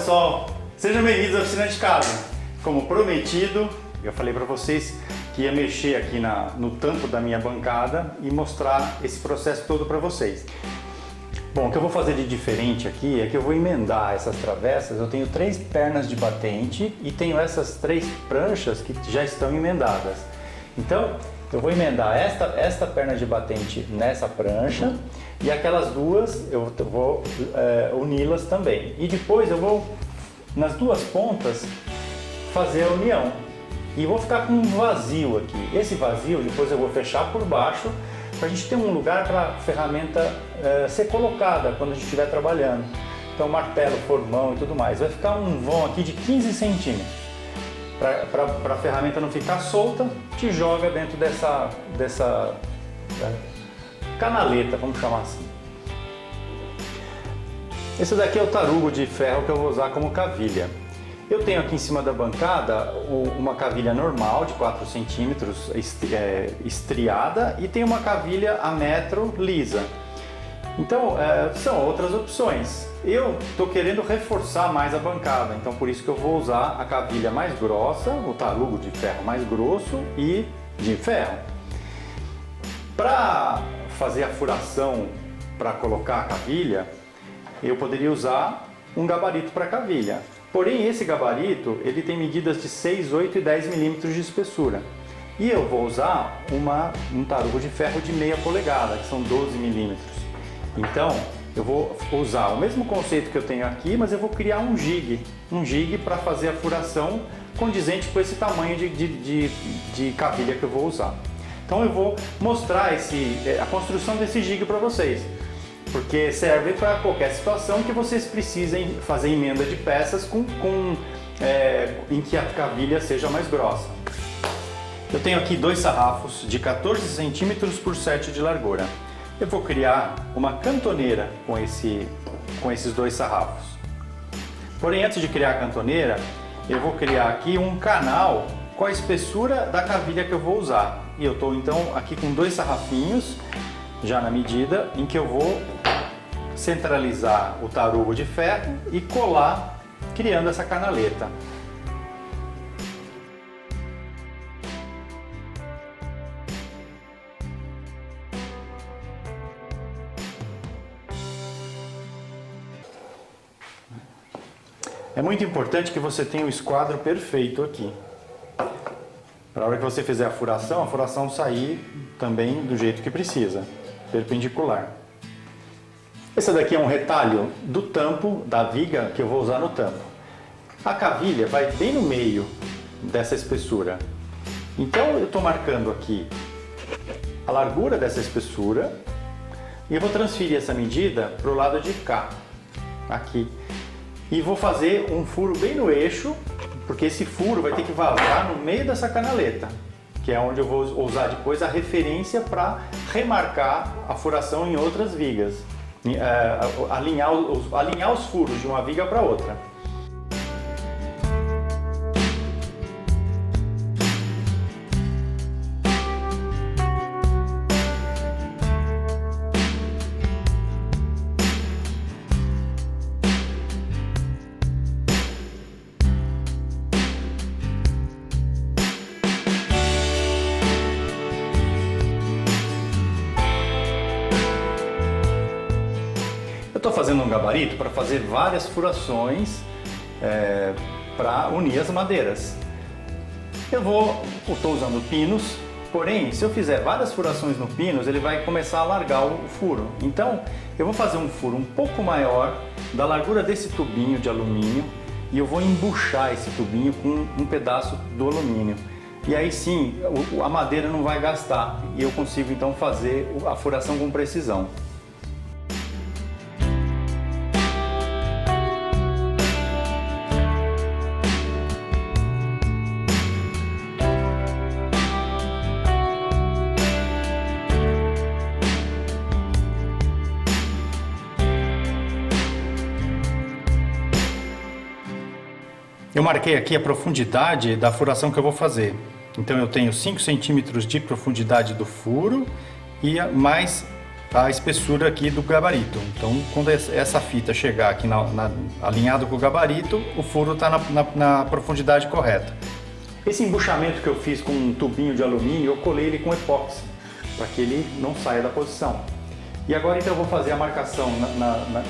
pessoal, sejam bem-vindos à Oficina de Casa. Como prometido, eu falei para vocês que ia mexer aqui no tampo da minha bancada e mostrar esse processo todo para vocês. Bom, o que eu vou fazer de diferente aqui é que eu vou emendar essas travessas. Eu tenho 3 pernas de batente e tenho essas 3 pranchas que já estão emendadas. Então, eu vou emendar esta perna de batente nessa prancha e aquelas duas eu vou uni-las também. E depois eu vou, nas duas pontas, fazer a união. E vou ficar com um vazio aqui. Esse vazio depois eu vou fechar por baixo para a gente ter um lugar para a ferramenta ser colocada quando a gente estiver trabalhando. Então martelo, formão e tudo mais. Vai ficar um vão aqui de 15 centímetros. Para a ferramenta não ficar solta, te joga dentro dessa canaleta, vamos chamar assim. Esse daqui é o tarugo de ferro que eu vou usar como cavilha. Eu tenho aqui em cima da bancada uma cavilha normal de 4 centímetros estriada e tem uma cavilha a metro lisa. Então são outras opções. Eu estou querendo reforçar mais a bancada, então por isso que eu vou usar a cavilha mais grossa, o tarugo de ferro mais grosso e de ferro. Para fazer a furação para colocar a cavilha, eu poderia usar um gabarito para cavilha. Porém, esse gabarito ele tem medidas de 6, 8 e 10 milímetros de espessura. E eu vou usar um tarugo de ferro de meia polegada, que são 12 milímetros. Então, eu vou usar o mesmo conceito que eu tenho aqui, mas eu vou criar um jig para fazer a furação condizente com esse tamanho de cavilha que eu vou usar. Então eu vou mostrar a construção desse jig para vocês, porque serve para qualquer situação que vocês precisem fazer emenda de peças em que a cavilha seja mais grossa. Eu tenho aqui 2 sarrafos de 14 centímetros por 7 de largura. Eu vou criar uma cantoneira com esses 2 sarrafos. Porém, antes de criar a cantoneira, eu vou criar aqui um canal com a espessura da cavilha que eu vou usar. E eu estou então aqui com 2 sarrafinhos, já na medida, em que eu vou centralizar o tarugo de ferro e colar, criando essa canaleta. É muito importante que você tenha o esquadro perfeito aqui. Para a hora que você fizer a furação sair também do jeito que precisa, perpendicular. Esse daqui é um retalho do tampo, da viga que eu vou usar no tampo. A cavilha vai bem no meio dessa espessura. Então eu estou marcando aqui a largura dessa espessura e eu vou transferir essa medida para o lado de cá, aqui. E vou fazer um furo bem no eixo, porque esse furo vai ter que vazar no meio dessa canaleta, que é onde eu vou usar depois a referência para remarcar a furação em outras vigas, alinhar os furos de uma viga para outra. Eu estou fazendo um gabarito para fazer várias furações para unir as madeiras. Eu estou usando pinos, porém, se eu fizer várias furações no pinos, ele vai começar a alargar o furo. Então, eu vou fazer um furo um pouco maior da largura desse tubinho de alumínio e eu vou embuchar esse tubinho com um pedaço do alumínio. E aí sim, a madeira não vai gastar e eu consigo então fazer a furação com precisão. Eu marquei aqui a profundidade da furação que eu vou fazer. Então eu tenho 5 centímetros de profundidade do furo e mais a espessura aqui do gabarito. Então, quando essa fita chegar aqui alinhado com o gabarito, o furo está na profundidade correta. Esse embuchamento que eu fiz com um tubinho de alumínio, eu colei ele com epóxi, para que ele não saia da posição. E agora então eu vou fazer a marcação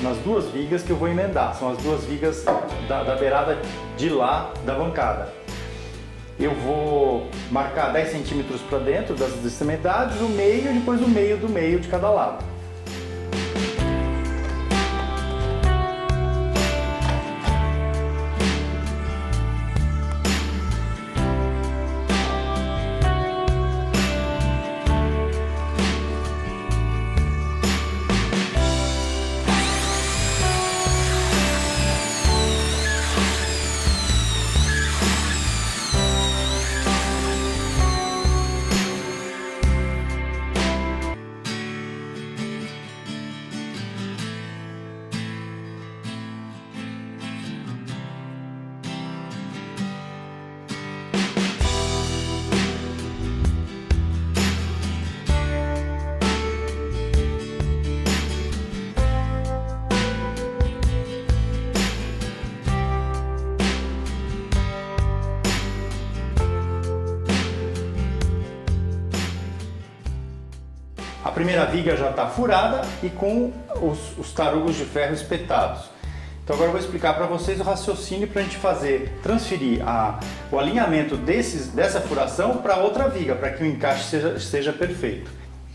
nas duas vigas que eu vou emendar. São as duas vigas da beirada de lá da bancada. Eu vou marcar 10 centímetros para dentro das extremidades, o meio e depois o meio do meio de cada lado. A primeira viga já está furada e com os tarugos de ferro espetados. Então agora eu vou explicar para vocês o raciocínio para a gente transferir o alinhamento dessa furação para outra viga, para que o encaixe seja perfeito.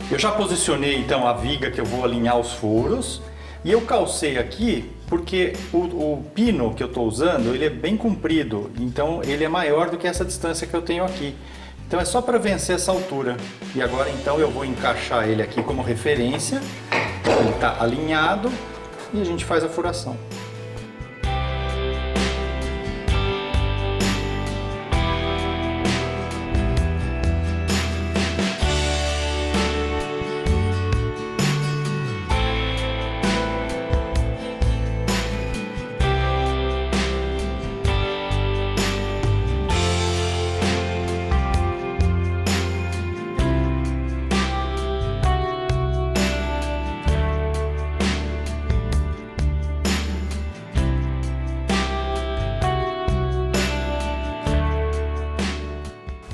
Eu já posicionei então a viga que eu vou alinhar os furos e eu calcei aqui porque o pino que eu estou usando ele é bem comprido, então ele é maior do que essa distância que eu tenho aqui. Então é só para vencer essa altura. E agora então eu vou encaixar ele aqui como referência. Ele está alinhado e a gente faz a furação.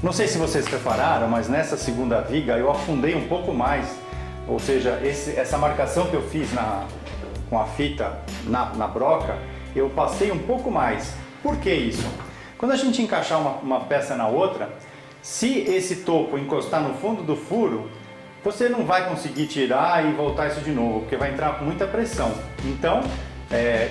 Não sei se vocês repararam, mas nessa segunda viga eu afundei um pouco mais, ou seja, essa marcação que eu fiz com a fita na broca, eu passei um pouco mais. Por que isso? Quando a gente encaixar uma peça na outra, se esse topo encostar no fundo do furo, você não vai conseguir tirar e voltar isso de novo, porque vai entrar com muita pressão. Então,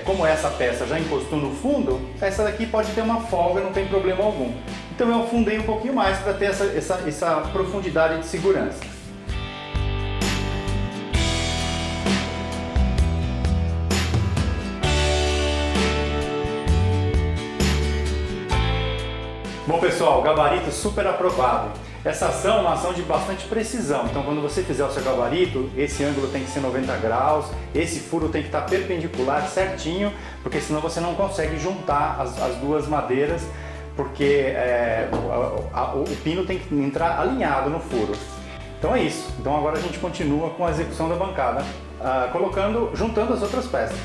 como essa peça já encostou no fundo, essa daqui pode ter uma folga, não tem problema algum. Então eu afundei um pouquinho mais para ter essa profundidade de segurança. Bom pessoal, gabarito super aprovado. Essa ação é uma ação de bastante precisão, então quando você fizer o seu gabarito, esse ângulo tem que ser 90 graus, esse furo tem que estar perpendicular certinho, porque senão você não consegue juntar as duas madeiras, porque o pino tem que entrar alinhado no furo. Então é isso. Então agora a gente continua com a execução da bancada, juntando as outras peças.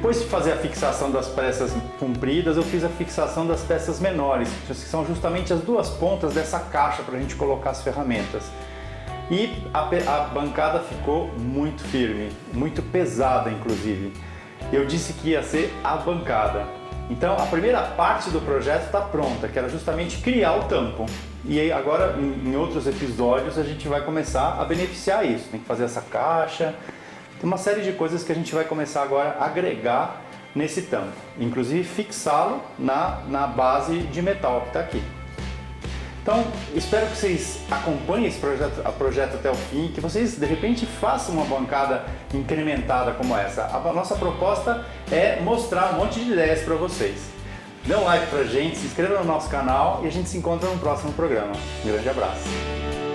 Depois de fazer a fixação das peças compridas, eu fiz a fixação das peças menores, que são justamente as duas pontas dessa caixa para a gente colocar as ferramentas. E a bancada ficou muito firme, muito pesada inclusive. Eu disse que ia ser a bancada. Então a primeira parte do projeto está pronta, que era justamente criar o tampo. E aí, agora em outros episódios a gente vai começar a beneficiar isso. Tem que fazer essa caixa, tem uma série de coisas que a gente vai começar agora a agregar nesse tampo. Inclusive fixá-lo na base de metal que está aqui. Então, espero que vocês acompanhem esse projeto até o fim, que vocês de repente façam uma bancada incrementada como essa. A nossa proposta é mostrar um monte de ideias para vocês. Dê um like pra gente, se inscreva no nosso canal e a gente se encontra no próximo programa. Um grande abraço!